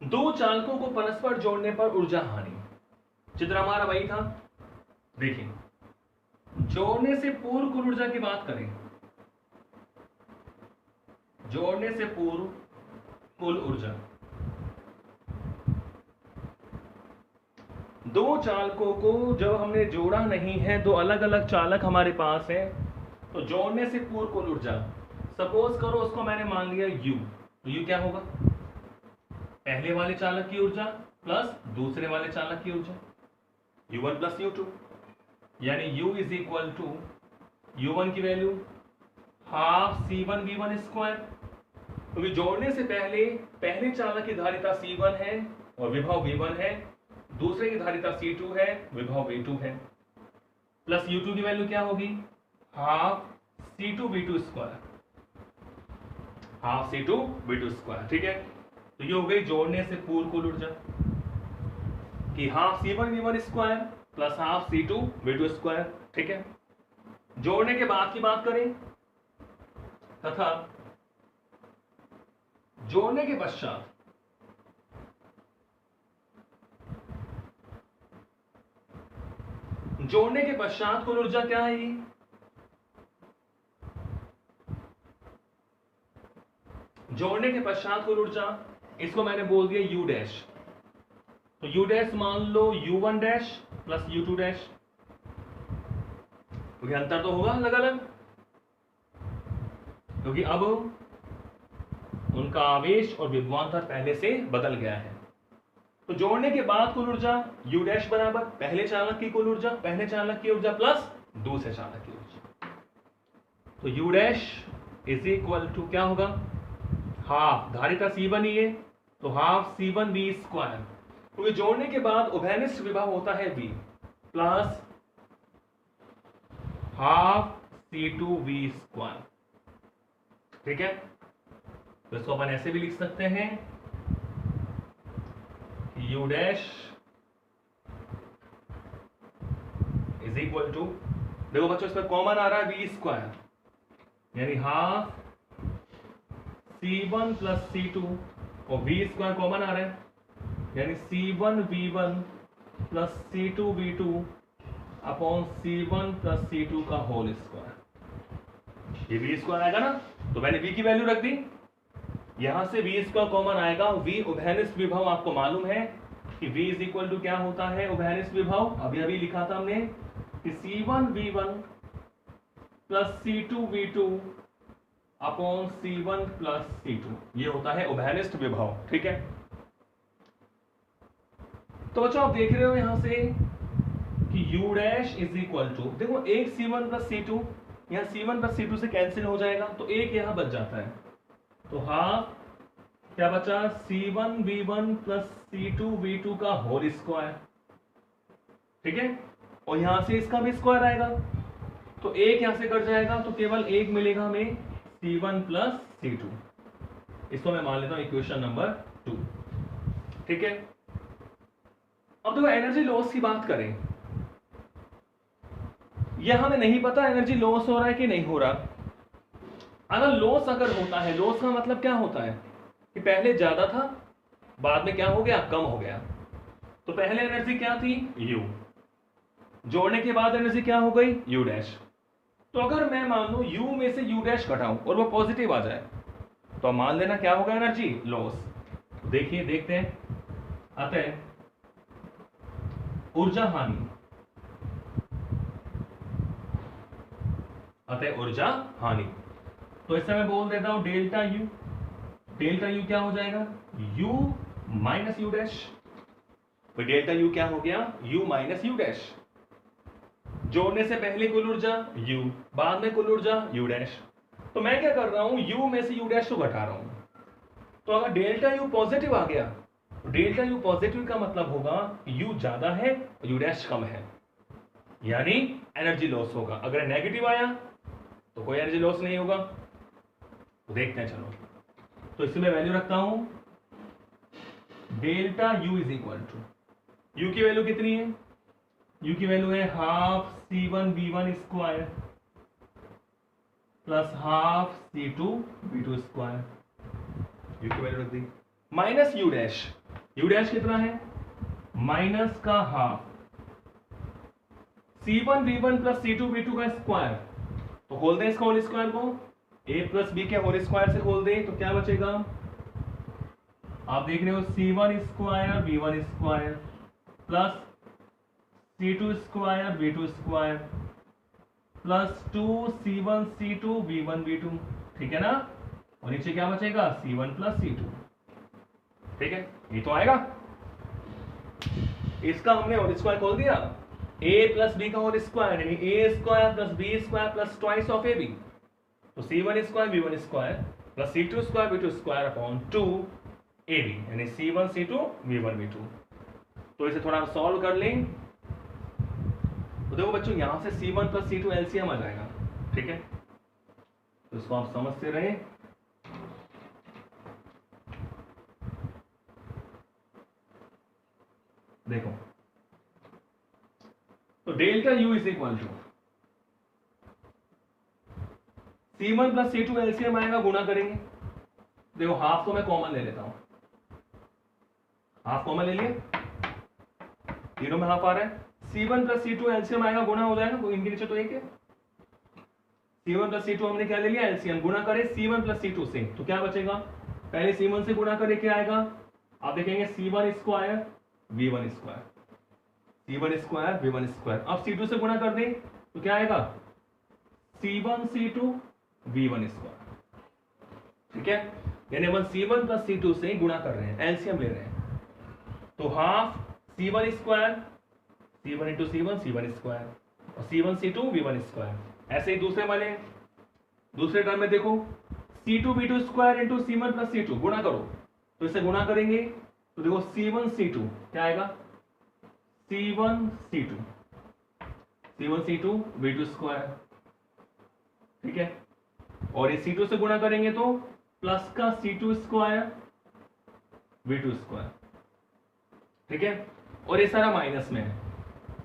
दो चालकों को परस्पर जोड़ने पर ऊर्जा हानि, चित्र हमारा वही था। देखिए, जोड़ने से पूर्व कुल ऊर्जा की बात करें, जोड़ने से पूर्व कुल ऊर्जा, दो चालकों को जब हमने जोड़ा नहीं है, दो अलग अलग चालक हमारे पास है, तो जोड़ने से पूर्व कुल ऊर्जा, सपोज करो उसको मैंने मान लिया U, तो U क्या होगा, पहले वाले चालक की ऊर्जा प्लस दूसरे वाले चालक की ऊर्जा, U1 प्लस U2, यानी U is equal to U1 की वैल्यू हाफ C1V1 स्क्वायर, क्योंकि जोड़ने से पहले चालक की धारिता C1 है और विभव V1 है, दूसरे की धारिता C2 है, विभव V2 है, प्लस U2 की वैल्यू क्या होगी, half C2V2 square, half C2V2 square. ठीक है, तो ये हो गई जोड़ने से पूर्व कुल ऊर्जा कि half C1V1 square plus half C2V2 square. ठीक है, जोड़ने के बाद की बात करें तथा जोड़ने के पश्चात जोड़ने के पश्चात कुल ऊर्जा क्या आएगी? जोड़ने के पश्चात कुल ऊर्जा, इसको मैंने बोल दिया U डैश। तो U डैश मान लो U1 dash plus U2 dash, क्योंकि अंतर तो होगा अलग अलग, क्योंकि अब उनका आवेश और विभवांतर पहले से बदल गया है। तो जोड़ने के बाद कुल ऊर्जा U डैश बराबर पहले चालक की कुल ऊर्जा, पहले चालक की ऊर्जा प्लस दूसरे चालक की ऊर्जा। तो U dash is equal to क्या होगा? हाफ, धारिता C1 ही है तो हाफ C1 V स्क्वायर, क्योंकि जोड़ने के बाद उभयनिष्ठ विभव होता है V, plus half C2 V square. ठीक है, तो इसको अपन ऐसे भी लिख सकते हैं कि U dash is equal to, देखो बच्चों इसमें कॉमन आ रहा है V स्क्वायर, यानी हाफ C1 प्लस C2 और V स्क्वायर कॉमन आ रहा है, यानी C1 V1 plus C2 V2 upon C1 plus C2 का होल स्क्वायर। ये V स्क्वायर आएगा ना, तो मैंने V की वैल्यू रख दी, यहां से V स्क्वायर कॉमन आएगा। V उभयनिष्ठ विभव आपको मालूम है कि V इज इक्वल टू क्या होता है उभयनिष्ठ विभव, अभी अभी लिखा था हमने कि C1 V1 plus C2 V2 upon C1 plus C2, ये होता है उभयनिष्ठ विभव। ठीक है, तो बच्चों आप देख रहे हो यहां से कि U dash is equal to, देखो एक C1 प्लस C2, यहां C1 प्लस C2 से कैंसिल हो जाएगा तो एक यहां बच जाता है, तो हाफ क्या बचा C1 V1 plus C2 V2 का होल स्क्वायर। ठीक है, और यहां से इसका भी स्क्वायर आएगा तो एक यहां से कट जाएगा, तो केवल एक मिलेगा हमें C1 प्लस C2। इसको मैं मान लेता हूं इक्वेशन नंबर 2। ठीक है, अब देखो एनर्जी लॉस की बात करें, यह हमें नहीं पता एनर्जी लॉस हो रहा है कि नहीं हो रहा। अगर लॉस अगर होता है, लॉस का मतलब क्या होता है कि पहले ज्यादा था बाद में क्या हो गया, कम हो गया। तो पहले एनर्जी क्या थी U, जोड़ने के बाद एनर्जी क्या हो गई U डैश। तो अगर मैं मान लूं U में से U डैश घटाऊं और वो पॉजिटिव आ जाए तो मान लेना क्या होगा एनर्जी लॉस। देखिए देखते हैं, अतः ऊर्जा हानि, अतः ऊर्जा हानि, तो इससे मैं बोल देता हूं डेल्टा U। डेल्टा U क्या हो जाएगा U माइनस U डैश, तो डेल्टा U क्या हो गया U माइनस U डैश। जोड़ने से पहले कुल ऊर्जा U, बाद में कुल ऊर्जा U डैश। तो मैं क्या कर रहा हूं U में से U डैश को घटा रहा हूं। तो अगर डेल्टा U पॉजिटिव आ गया, तो डेल्टा U पॉजिटिव का मतलब होगा U ज्यादा है और U डैश कम है, यानी एनर्जी लॉस होगा। अगर नेगेटिव आया तो कोई एनर्जी लॉस नहीं होगा। तो देखते हैं, चलो तो इसमें मैं वैल्यू रखता हूं delta U is equal to, U की वैल्यू कितनी है, U की वैल्यू है half C1 V1 square plus half C2 V2 square, U की वैल्यू रख दी, minus U dash. U dash कितना है माइनस का half C1 V1 plus C2 V2 का स्क्वायर, तो खोल दें इसका होल स्क्वायर को, A प्लस B के होल स्क्वायर से खोल दें तो क्या बचेगा, आप देख रहे हो C1 square V1 square plus C2 square V2 square plus 2C1 C2 V1 V2। ठीक है ना, और नीचे क्या बचेगा C1 प्लस C2। ठीक है, ये तो आएगा, इसका हमने होल स्क्वायर खोल दिया, A प्लस B का होल स्क्वायर यानी A square plus B square plus twice of AB, तो C1 square V1 square plus C2 square V2 square upon 2AB यानी C1 C2 V1 V2। तो इसे थोड़ा solve कर लें, तो देखो बच्चों यहां से C1 प्लस C2 एलसीएम आ जाएगा। ठीक है, तो इसको आप समझते रहे। देखो तो delta U is equal to C1 plus C2 LCM आएगा, गुणा करेंगे। देखो हाफ को मैं कॉमन ले लेता हूं, हाफ कॉमन ले लिए, तीनों में हाफ आ रहा है, C1 प्लस C2 एलसीएम आएगा, गुणा हो जाएगा, तो इनके नीचे तो एक है। C1 प्लस C2 हमने क्या ले लिया, एलसीएम, गुणा करें C1 प्लस C2 से, तो क्या बचेगा, पहले C1 से गुणा करें, क्या आएगा, आप देखेंगे C1 square V1 square, C1 square V1 square. अब C2 से गुणा कर दें तो क्या आएगा, C1 C2 V1 स्क्वायर। ठीक है, यानी हम C1 प्लस C2 से गुणा कर रहे हैं, एलसीएम ले रहे हैं, तो half C1 square, C1 into C1 C1 square, और C1 C2 V1 स्क्वायर। ऐसे ही दूसरे टर्म में देखो, C2 V2 square into C1 plus C2 गुणा करो, तो इसे गुणा करेंगे तो देखो C1 C2 क्या आएगा, C1 C2 V2 स्क्वायर। ठीक है, और इस C2 से गुणा करेंगे तो प्लस का C2 स्क्वायर V2 स्क्वायर। ठीक है, और ये सारा माइनस में है,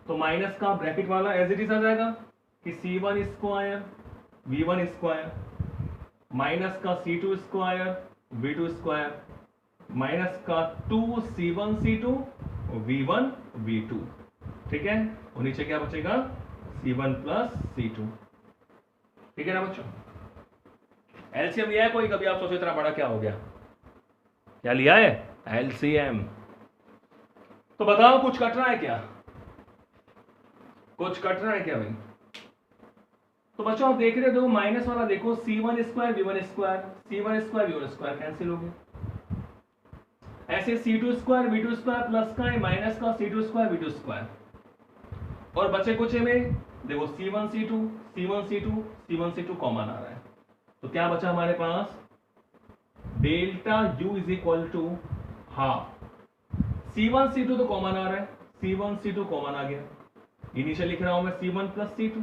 तो माइनस का ब्रैकेट वाला एज इट इज आ जाएगा कि C1 square V1 square minus का C2 square V2 square minus का 2C1 C2 V1 V2। ठीक है, और नीचे क्या बचेगा, C1 प्लस C2। ठीक है ना बच्चों, एलसीएम लिया है कोई, कभी आप सोचो इतना बड़ा क्या हो गया, क्या लिया है, एलसीएम। तो बताओ कुछ कट रहा है क्या, कुछ कट रहा है क्या भाई। तो बच्चों आप देख रहे हो, माइनस वाला देखो, C1 square V1 square, C1 square V1 square cancel हो गया। ऐसे C2 square V2 square plus का है माइनस का C2 स्क्वायर V2 स्क्वायर, और बचे कुछ में देखो C1 C2 कॉमन आ रहा है, तो क्या बचा हमारे पास, delta U is equal to half C1 C2 तो कॉमन आ रहा है, C1 C2 कॉमन आ गया, ये नीचे लिख रहा हूं मैं C1 प्लस C2,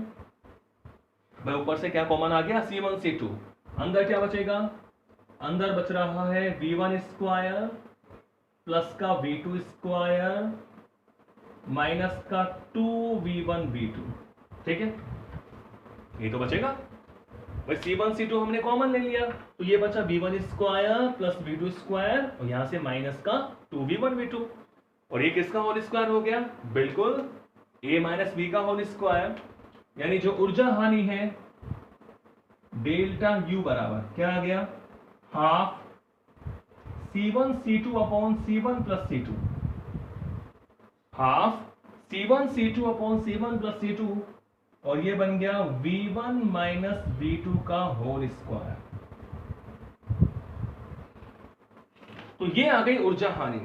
भाई ऊपर से क्या कॉमन आ गया, C1 C2, अंदर क्या बचेगा, अंदर बच रहा है V1 स्क्वायर प्लस का V2 स्क्वायर माइनस का 2V1 V2। ठीक है, ये तो बचेगा भाई, C1 C2 हमने कॉमन ले लिया, तो ये बचा V1 square plus V2 square, और यहां से माइनस का 2V1 V2, और ये किसका होल स्क्वायर हो गया, बिल्कुल A माइनस B का होल स्क्वायर। यानी जो ऊर्जा हानि है डेल्टा U बराबर क्या आ गया, half C1 C2 upon C1 plus C2, half C1 C2 upon C1 plus C2, और ये बन गया V1 माइनस V2 का होल स्क्वायर। तो ये आ गई ऊर्जा हानि,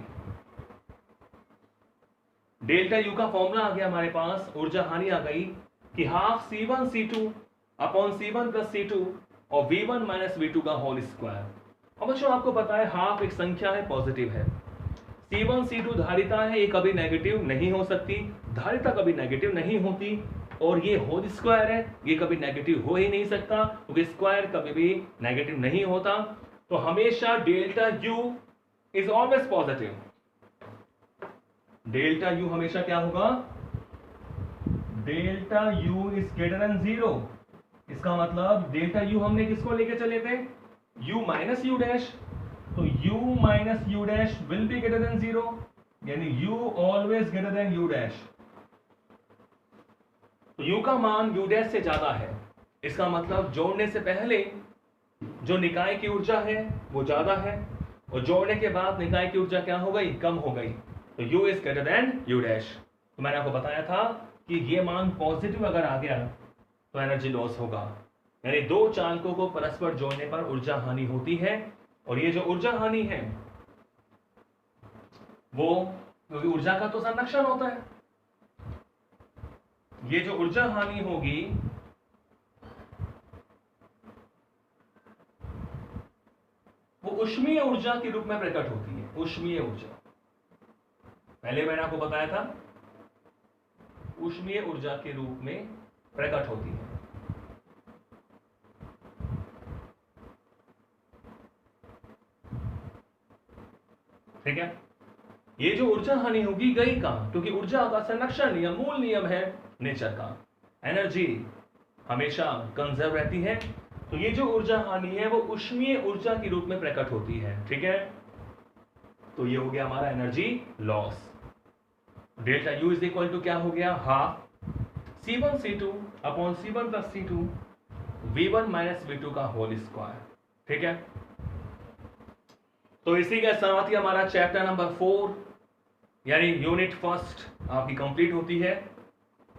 डेल्टा U का फॉर्मूला आ गया हमारे पास, ऊर्जा हानि आ गई कि half C1 C2 upon C1 plus C2 और V1 माइनस V2 का होल स्क्वायर। अब बच्चों आपको पता है हाफ एक संख्या है, पॉजिटिव है, C1 C2 धारिता है, ये कभी नेगेटिव नहीं हो सकती, धारिता कभी नेगेटिव नहीं होती, और ये होल स्क्वायर है, ये कभी नेगेटिव हो ही नहीं सकता, क्योंकि स्क्वायर कभी भी नेगेटिव नहीं होता। तो हमेशा delta U is always positive, delta U हमेशा क्या होगा, delta U is greater than 0। इसका मतलब डेल्टा U हमने किसको लेके चले थे, U माइनस U डैश, तो U minus U dash will be greater than 0, यानी U always greater than U dash. तो U का मान U डैश से ज्यादा है, इसका मतलब जोड़ने से पहले जो निकाय की ऊर्जा है वो ज्यादा है, और जोड़ने के बाद निकाय की ऊर्जा क्या हो गई, कम हो गई, तो U is greater than U dash. तो मैंने आपको बताया था कि ये मान पॉजिटिव अगर आ गया तो एनर्जी लॉस होगा, यानी दो चालकों को परस्पर जोड़ने पर ऊर्जा हानि होती है, और ये जो ऊर्जा हानि है वो क्योंकि ऊर्जा का तो संरक्षण होता है, ये जो ऊर्जा हानि होगी वो ऊष्मीय ऊर्जा के रूप में प्रकट होती है, ऊष्मीय ऊर्जा, पहले मैंने आपको बताया था, ऊष्मीय ऊर्जा के रूप में प्रकट होती है। ठीक है, ये जो ऊर्जा हानि होगी गई कहां, क्योंकि ऊर्जा का संरक्षण नियम, मूल नियम है नेचर का, एनर्जी हमेशा कंजर्व रहती है, तो ये जो ऊर्जा हानि है वो ऊष्मीय ऊर्जा के रूप में प्रकट होती है। ठीक है, तो ये हो गया हमारा energy loss. Delta U is equal to क्या हो गया, half C1 C2 upon C1 plus C2 V1 minus V2 का होल स्क्वायर। ठीक है, तो इसी के साथ ही हमारा चैप्टर नंबर 4 यानी यूनिट फर्स्ट आपकी कंप्लीट होती है।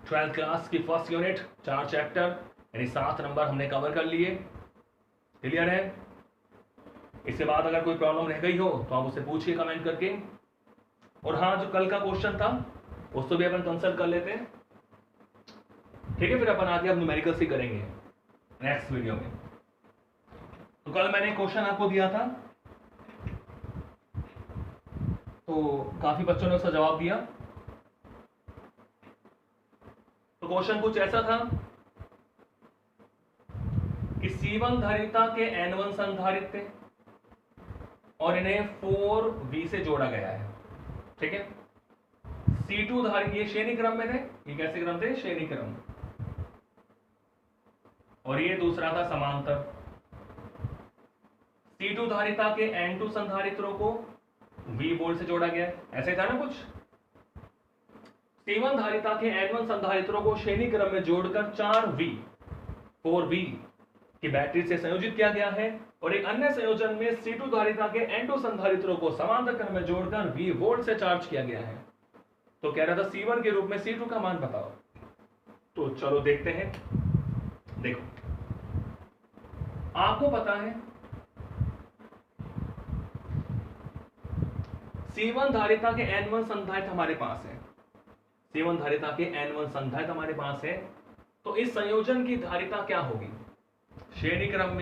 12th क्लास की फर्स्ट यूनिट 4 चैप्टर यानी 7 नंबर हमने कवर कर लिए। क्लियर है? इसके बाद अगर कोई प्रॉब्लम रह गई हो तो आप उसे पूछिए कमेंट करके। और हाँ, जो कल का क्वेश्चन था उसको भी अपन कंसल्ट कर लेते हैं। ठीक है, फिर अपन आगे अब न्यूमेरिकल्स ही करेंगे नेक्स्ट वीडियो में। तो कल मैंने क्वेश्चन आपको दिया था, तो काफी बच्चों ने उसका जवाब दिया। तो क्वेश्चन कुछ ऐसा था कि C1 धारिता के N1 संधारित्र थे और इन्हें 4V से जोड़ा गया है। ठीक है, C2 धारिता, ये श्रेणी क्रम में थे, ये कैसे क्रम थे, श्रेणी क्रम, और ये दूसरा था समांतर। C2 धारिता के N2 संधारित्रों को V वोल्ट से जोड़ा गया है, ऐसे था ना कुछ। C1 धारिता के N1 संधारित्रों को श्रेणी क्रम में जोड़कर 4V की बैटरी से संयोजित किया गया है, और एक अन्य संयोजन में C2 धारिता के N2 संधारित्रों को समांतर क्रम में जोड़कर V वोल्ट से चार्ज किया गया है। तो कह रहा था C1 के रूप में C2 का मान बताओ। तो चलो देखते हैं। देखो, आपको पता है C1 धारिता के N1 संधारित्र हमारे पास है, C1 धारिता के N1 संधारित्र हमारे पास है। तो इस संयोजन की धारिता क्या होगी, श्रेणी क्रम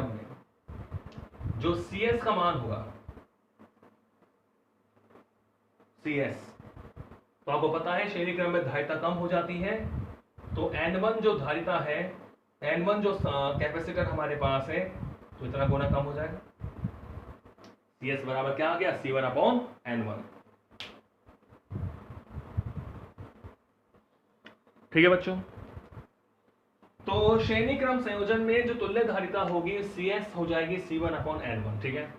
में जो CS का मान होगा, CS, तो आपको पता है श्रेणी क्रम में धारिता कम हो जाती है। तो N1 जो धारिता है, N1 जो कैपेसिटर हमारे पास है, तो इतना गुना कम हो जाएगा। CS बराबर क्या आ गया, C1 अपॉन N1। ठीक है बच्चों, तो श्रेणी क्रम संयोजन में जो तुल्य धारिता होगी CS हो जाएगी C1 अपॉन N1। ठीक है,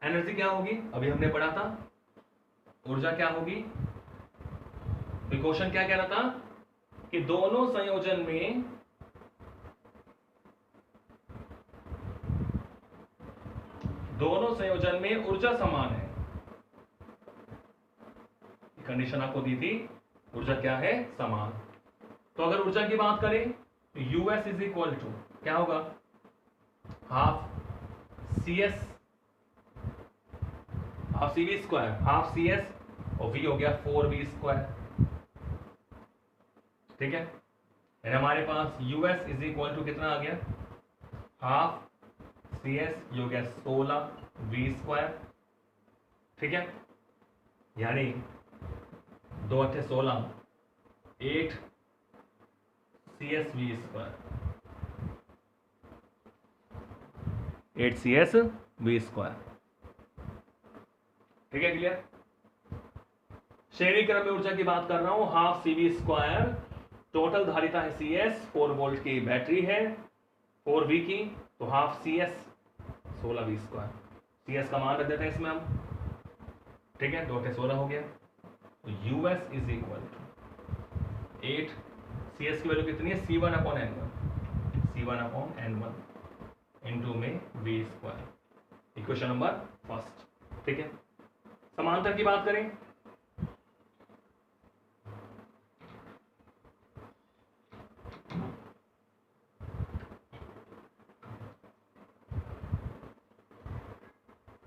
एनर्जी क्या होगी, अभी हमने पढ़ा था, ऊर्जा क्या होगी। तो क्वेश्चन क्या कह रहा था कि दोनों संयोजन में ऊर्जा समान है। कंडीशन आपको दी थी, ऊर्जा क्या है, समान। तो अगर ऊर्जा की बात करें तो US इज इक्वल टू क्या होगा, half CS, half CV square, half CS, और V हो गया 4V स्क्वायर। ठीक है, यानी हमारे पास US इज इक्वल टू कितना आ गया, हाफ CS, ये हो गया 16V स्क्वायर। ठीक है, यानी 2 8 16, 8 CSV स्क्वायर, 8 CSV स्क्वायर। ठीक है, क्लियर। श्रेणी क्रम में ऊर्जा की बात कर रहा हूं, हाफ CV स्क्वायर, टोटल धारिता है CS, 4 वोल्ट की बैटरी है 4V की, तो half CS 16V square. CS का मान रख देते हैं इसमें हम। ठीक है, 2 8 16 हो गया। तो US is equal to 8, CS की वैल्यू कितनी है, C1 अपॉन N1 इनटू में V square. Equation number first. ठीक है, समांतर की बात करें,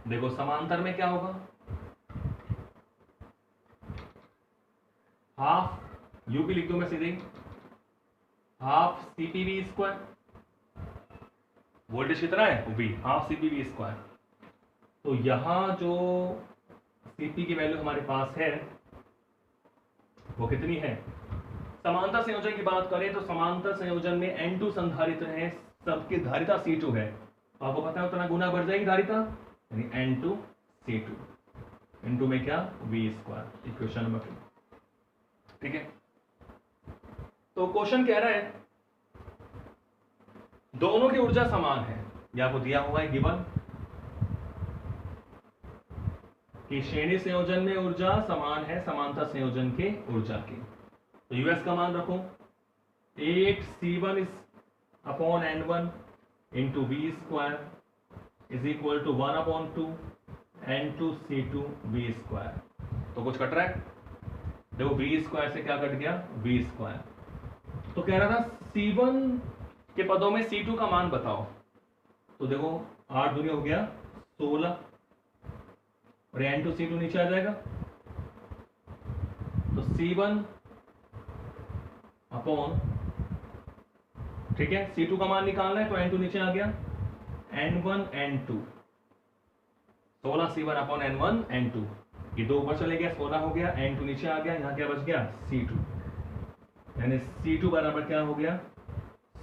देखो समांतर में क्या होगा, हाफ U की लिख दो मैं सीधे, हाफ CPV स्क्वायर, वोल्टेज कितना है V, हाफ CPV स्क्वायर। तो यहां जो CP की वैल्यू हमारे पास है वो कितनी है। समांतर संयोजन की बात करें तो समांतर संयोजन में N2 संधारित्र है, सबकी धारिता C2 है, तो आपको पता है उतना गुना बढ़ जाएगी धारिता, यानी N2 C2 इनटू में क्या, V स्क्वायर। Equation number 2। ठीक है, तो क्वेश्चन कह रहा है दोनों की ऊर्जा समान है, यह आपको दिया हुआ है गिवन। कि श्रेणी संयोजन में ऊर्जा समान है समांतर संयोजन के ऊर्जा की। तो यूएस का मान रखो 8C1 upon N1 into V square is equal to 1/2 N2C2 V square. तो कुछ कट रहा है, देखो वी स्क्वायर से क्या कट गया, वी स्क्वायर। तो कह रहा था C1 के पदों में C2 का मान बताओ। तो देखो 8 दूनी हो गया 16 और N2C2 नीचे आ जाएगा। तो C1 अपॉन, ठीक है, C2 का मान निकालना है तो N2 नीचे आ गया, N1 N2, 16 C1 upon N1 N2, ये दो ऊपर चले गया 16 हो गया, N2 नीचे आ गया, यहां क्या बच गया C2, यानी C2 बराबर क्या हो गया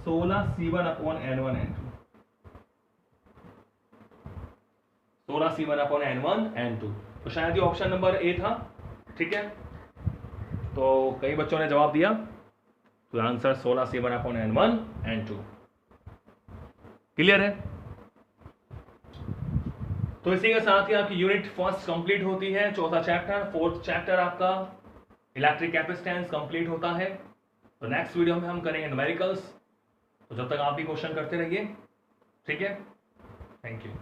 16 C1 upon N1 N2, 16 C1 upon N1 N2। तो शायद ये ऑप्शन नंबर ए था, ठीक है। तो कई बच्चों ने जवाब दिया, तो answer 16 C1 upon N1 N2। Clear है। तो इसी के साथ ही आपकी यूनिट फर्स्ट कंप्लीट होती है, चौथा चैप्टर, फोर्थ चैप्टर आपका इलेक्ट्रिक कैपेसिटेंस कंप्लीट होता है। तो नेक्स्ट वीडियो में हम करेंगे न्यूमेरिकल्स। तो जब तक आप भी क्वेश्चन करते रहिए, ठीक है। Thank you.